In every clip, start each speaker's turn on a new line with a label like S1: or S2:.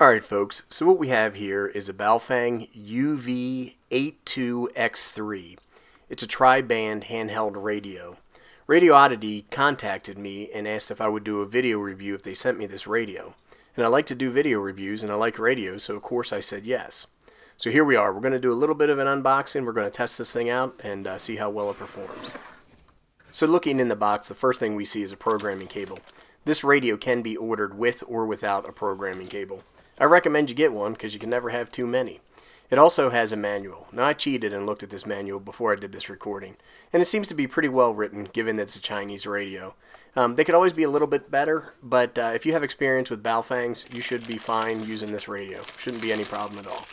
S1: Alright folks, so what we have here is a Baofeng UV-82x3. It's a tri-band handheld radio. Radioddity contacted me and asked if I would do a video review if they sent me this radio. And I like to do video reviews and I like radio, so of course I said yes. So here we are. We're going to do a little bit of an unboxing. We're going to test this thing out and see how well it performs. So looking in the box, the first thing we see is a programming cable. This radio can be ordered with or without a programming cable. I recommend you get one because you can never have too many. It also has a manual. Now I cheated and looked at this manual before I did this recording, and it seems to be pretty well written given that it's a Chinese radio. They could always be a little bit better, but if you have experience with Baofengs, you should be fine using this radio. Shouldn't be any problem at all.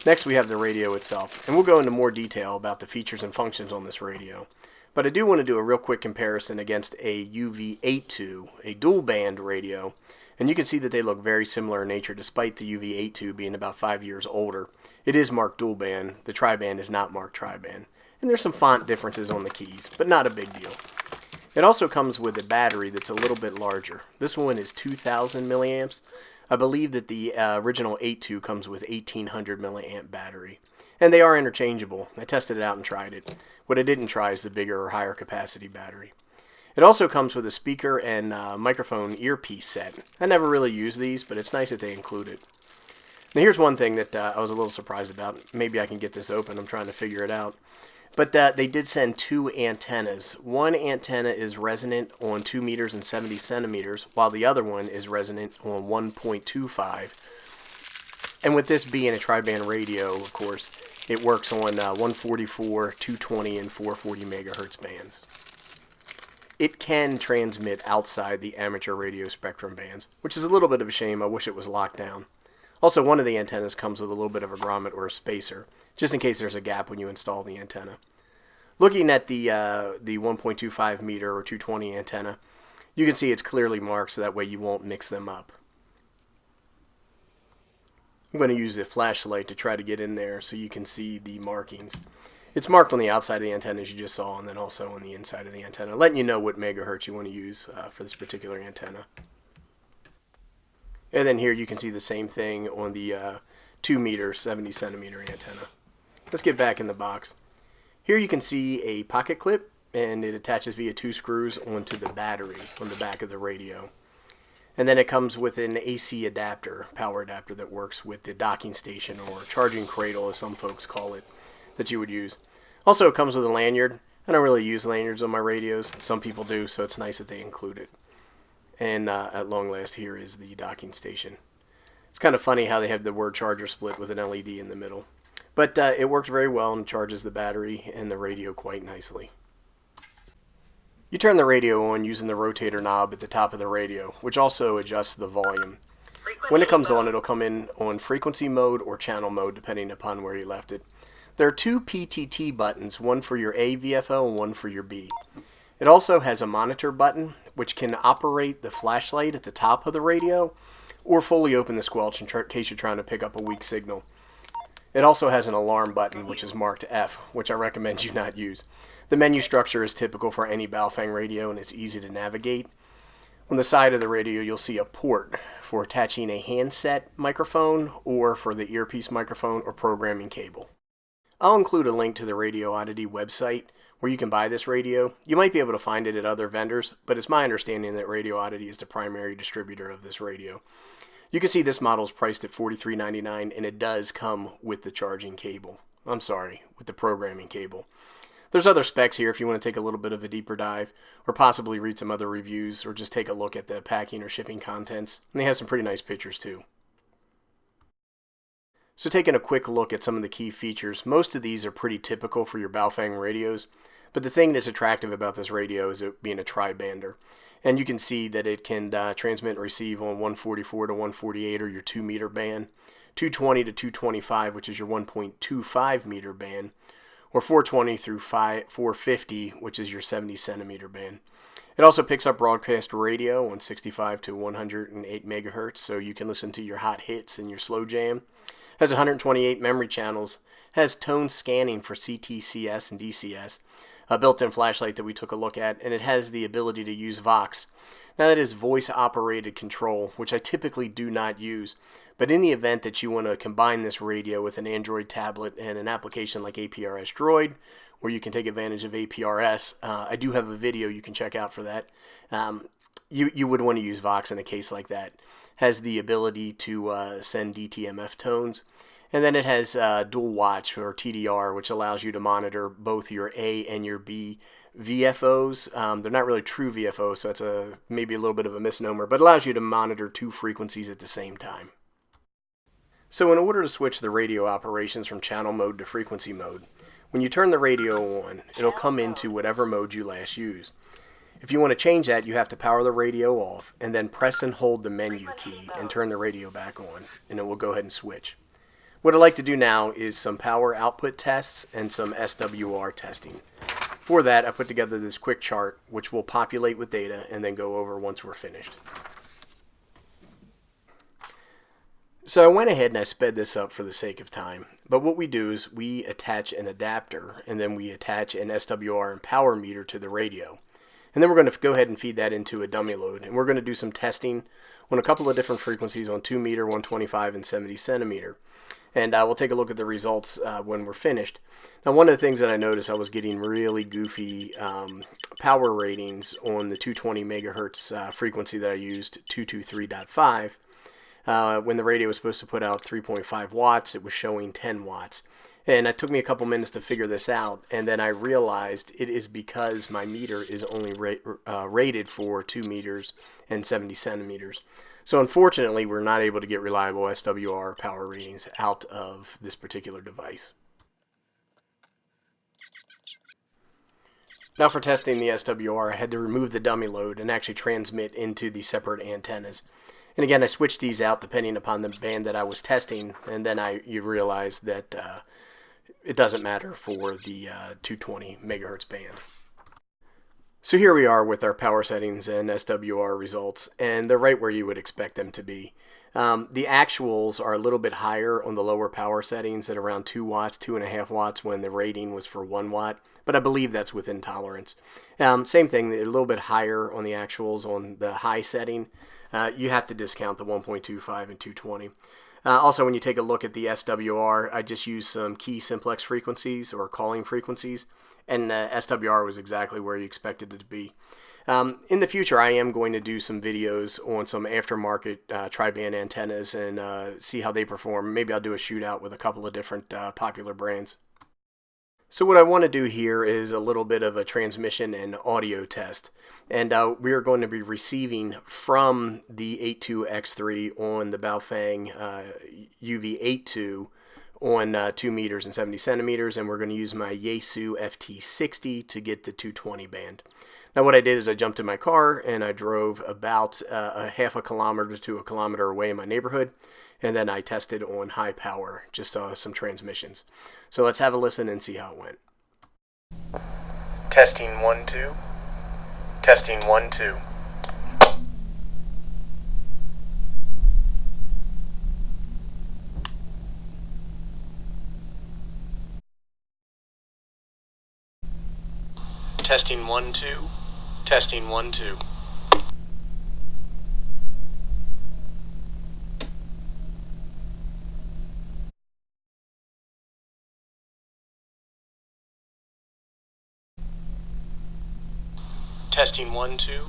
S1: Next we have the radio itself, and we'll go into more detail about the features and functions on this radio. But I do want to do a real quick comparison against a UV-82, a dual band radio. And you can see that they look very similar in nature despite the UV-82 being about 5 years older. It is marked dual band. The tri-band is not marked tri-band. And there's some font differences on the keys, but not a big deal. It also comes with a battery that's a little bit larger. This one is 2,000 milliamps. I believe that the original 82 comes with 1,800 milliamp battery. And they are interchangeable. I tested it out and tried it. What I didn't try is the bigger or higher capacity battery. It also comes with a speaker and microphone earpiece set. I never really use these, but it's nice that they include it. Now here's one thing that I was a little surprised about. Maybe I can get this open. I'm trying to figure it out. But they did send two antennas. One antenna is resonant on 2 meters and 70 centimeters, while the other one is resonant on 1.25. And with this being a tri-band radio, of course, it works on 144, 220, and 440 megahertz bands. It can transmit outside the amateur radio spectrum bands, which is a little bit of a shame. I wish it was locked down. Also, one of the antennas comes with a little bit of a grommet or a spacer, just in case there's a gap when you install the antenna. Looking at the 1.25 meter or 220 antenna, you can see it's clearly marked so that way you won't mix them up. I'm going to use a flashlight to try to get in there so you can see the markings. It's marked on the outside of the antenna as you just saw, and then also on the inside of the antenna, letting you know what megahertz you want to use for this particular antenna. And then here you can see the same thing on the 2 meter, 70 centimeter antenna. Let's get back in the box. Here you can see a pocket clip, and it attaches via 2 screws onto the battery on the back of the radio. And then it comes with an AC adapter, power adapter that works with the docking station or charging cradle as some folks call it, that you would use. Also, it comes with a lanyard. I don't really use lanyards on my radios. Some people do, so it's nice that they include it. And at long last, here is the docking station. It's kind of funny how they have the word charger split with an LED in the middle. But it works very well and charges the battery and the radio quite nicely. You turn the radio on using the rotator knob at the top of the radio, which also adjusts the volume. When it comes on, it'll come in on frequency mode or channel mode, depending upon where you left it. There are 2 PTT buttons, one for your A VFO and one for your B. It also has a monitor button, which can operate the flashlight at the top of the radio, or fully open the squelch in case you're trying to pick up a weak signal. It also has an alarm button, which is marked F, which I recommend you not use. The menu structure is typical for any Baofeng radio, and it's easy to navigate. On the side of the radio, you'll see a port for attaching a handset microphone, or for the earpiece microphone or programming cable. I'll include a link to the Radioddity website where you can buy this radio. You might be able to find it at other vendors, but it's my understanding that Radioddity is the primary distributor of this radio. You can see this model is priced at $43.99, and it does come with the charging cable. I'm sorry, with the programming cable. There's other specs here if you want to take a little bit of a deeper dive, or possibly read some other reviews, or just take a look at the packing or shipping contents. And they have some pretty nice pictures too. So taking a quick look at some of the key features, most of these are pretty typical for your Baofeng radios, but the thing that's attractive about this radio is it being a tri-bander. And you can see that it can transmit and receive on 144 to 148 or your 2 meter band, 220 to 225, which is your 1.25 meter band, or 420 through 450, which is your 70 centimeter band. It also picks up broadcast radio on 65 to 108 megahertz, so you can listen to your hot hits and your slow jam. Has 128 memory channels, has tone scanning for CTCS and DCS. a built-in flashlight that we took a look at, and it has the ability to use Vox. Now that is voice-operated control, which I typically do not use, but in the event that you want to combine this radio with an Android tablet and an application like APRS Droid, where you can take advantage of APRS, I do have a video you can check out for that. You would want to use Vox in a case like that. Has the ability to send DTMF tones. And then it has dual watch, or TDR, which allows you to monitor both your A and your B VFOs. They're not really true VFOs, so it's maybe a little bit of a misnomer, but allows you to monitor two frequencies at the same time. So in order to switch the radio operations from channel mode to frequency mode, when you turn the radio on, it'll come into whatever mode you last used. If you want to change that, you have to power the radio off and then press and hold the menu key and turn the radio back on, and it will go ahead and switch. What I'd like to do now is some power output tests and some SWR testing. For that, I put together this quick chart which will populate with data and then go over once we're finished. So I went ahead and I sped this up for the sake of time, but what we do is we attach an adapter and then we attach an SWR and power meter to the radio. And then we're going to go ahead and feed that into a dummy load, and we're going to do some testing on a couple of different frequencies on 2 meter, 125, and 70 centimeter. And we'll take a look at the results when we're finished. Now, one of the things that I noticed, I was getting really goofy power ratings on the 220 megahertz frequency that I used, 223.5. When the radio was supposed to put out 3.5 watts, it was showing 10 watts. And it took me a couple minutes to figure this out, and then I realized it is because my meter is only rated for 2 meters and 70 centimeters. So unfortunately, we're not able to get reliable SWR power readings out of this particular device. Now for testing the SWR, I had to remove the dummy load and actually transmit into the separate antennas. And again, I switched these out depending upon the band that I was testing, and then you realize that it doesn't matter for the 220 megahertz band. So here we are with our power settings and SWR results, and they're right where you would expect them to be. The actuals are a little bit higher on the lower power settings at around 2 watts, 2.5 watts when the rating was for 1 watt, but I believe that's within tolerance. Same thing, a little bit higher on the actuals on the high setting. You have to discount the 1.25 and 220. Also, when you take a look at the SWR, I just used some key simplex frequencies or calling frequencies, and SWR was exactly where you expected it to be. In the future, I am going to do some videos on some aftermarket tri-band antennas and see how they perform. Maybe I'll do a shootout with a couple of different popular brands. So what I want to do here is a little bit of a transmission and audio test. And we are going to be receiving from the 82x3 on the Baofeng UV-82 on 2 meters and 70 centimeters, and we're going to use my Yaesu FT60 to get the 220 band. Now what I did is I jumped in my car and I drove about a half a kilometer to a kilometer away in my neighborhood, and then I tested on high power, just some transmissions. So let's have a listen and see how it went. Testing 1 2. Testing 1 2. Testing 1 2. Testing 1 2. Testing 1 2.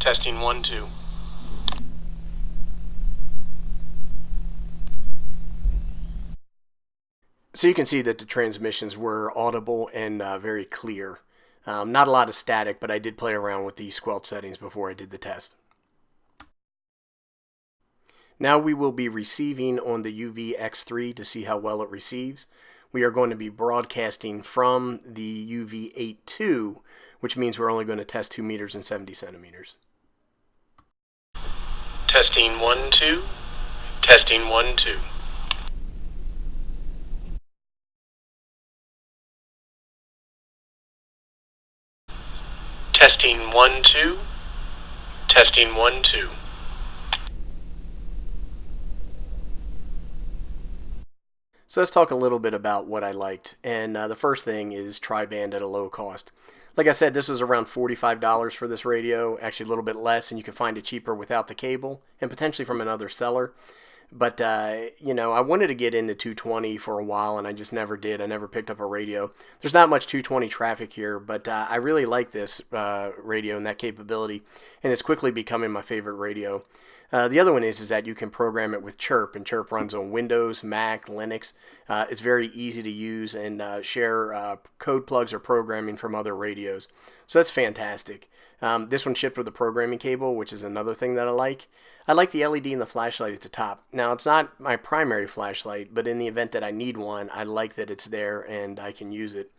S1: Testing 1 2. So you can see that the transmissions were audible and very clear. Not a lot of static, but I did play around with the squelch settings before I did the test. Now we will be receiving on the UV-X3 to see how well it receives. We are going to be broadcasting from the UV-82, which means we're only going to test 2 meters and 70 centimeters. Testing 1 2. Testing 1 2. Testing 1 2. Testing 1 2. So let's talk a little bit about what I liked. And the first thing is tri-band at a low cost. Like I said, this was around $45 for this radio, actually a little bit less, and you can find it cheaper without the cable and potentially from another seller. But, you know, I wanted to get into 220 for a while, and I just never did. I never picked up a radio. There's not much 220 traffic here, but I really like this radio and that capability, and it's quickly becoming my favorite radio. The other one is that you can program it with Chirp, and Chirp runs on Windows, Mac, Linux. It's very easy to use and share code plugs or programming from other radios. So that's fantastic. This one shipped with a programming cable, which is another thing that I like. I like the LED and the flashlight at the top. Now, it's not my primary flashlight, but in the event that I need one, I like that it's there and I can use it.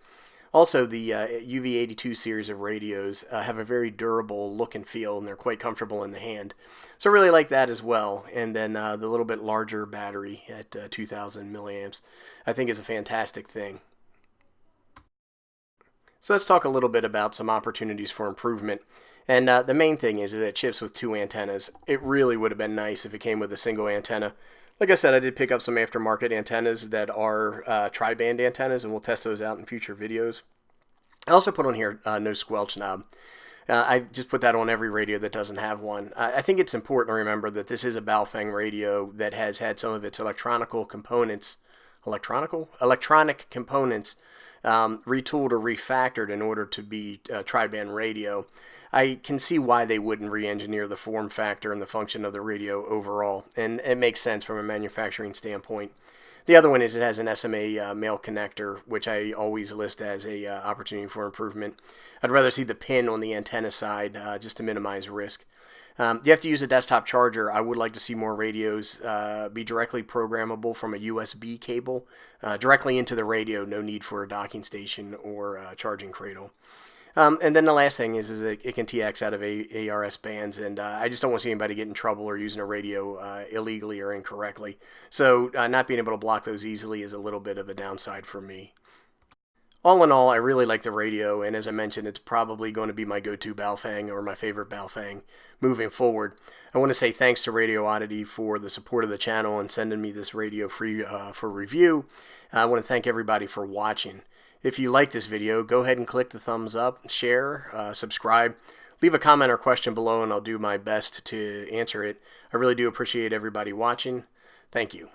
S1: Also, the UV-82 series of radios have a very durable look and feel, and they're quite comfortable in the hand. So I really like that as well. And then the little bit larger battery at 2,000 milliamps, I think is a fantastic thing. So let's talk a little bit about some opportunities for improvement. And the main thing is that it ships with two antennas. It really would have been nice if it came with a single antenna. Like I said, I did pick up some aftermarket antennas that are tri-band antennas, and we'll test those out in future videos. I also put on here no squelch knob. I just put that on every radio that doesn't have one. I think it's important to remember that this is a Baofeng radio that has had some of its electronic components retooled or refactored in order to be a tri-band radio. I can see why they wouldn't re-engineer the form factor and the function of the radio overall, and it makes sense from a manufacturing standpoint. The other one is it has an SMA male connector, which I always list as a opportunity for improvement. I'd rather see the pin on the antenna side just to minimize risk. You have to use a desktop charger. I would like to see more radios be directly programmable from a USB cable directly into the radio. No need for a docking station or a charging cradle. And then the last thing is it can TX out of ARS bands, and I just don't want to see anybody get in trouble or using a radio illegally or incorrectly. So not being able to block those easily is a little bit of a downside for me. All in all, I really like the radio, and as I mentioned, it's probably going to be my go-to Baofeng or my favorite Baofeng moving forward. I want to say thanks to Radioddity for the support of the channel and sending me this radio free for review. I want to thank everybody for watching. If you like this video, go ahead and click the thumbs up, share, subscribe, leave a comment or question below, and I'll do my best to answer it. I really do appreciate everybody watching. Thank you.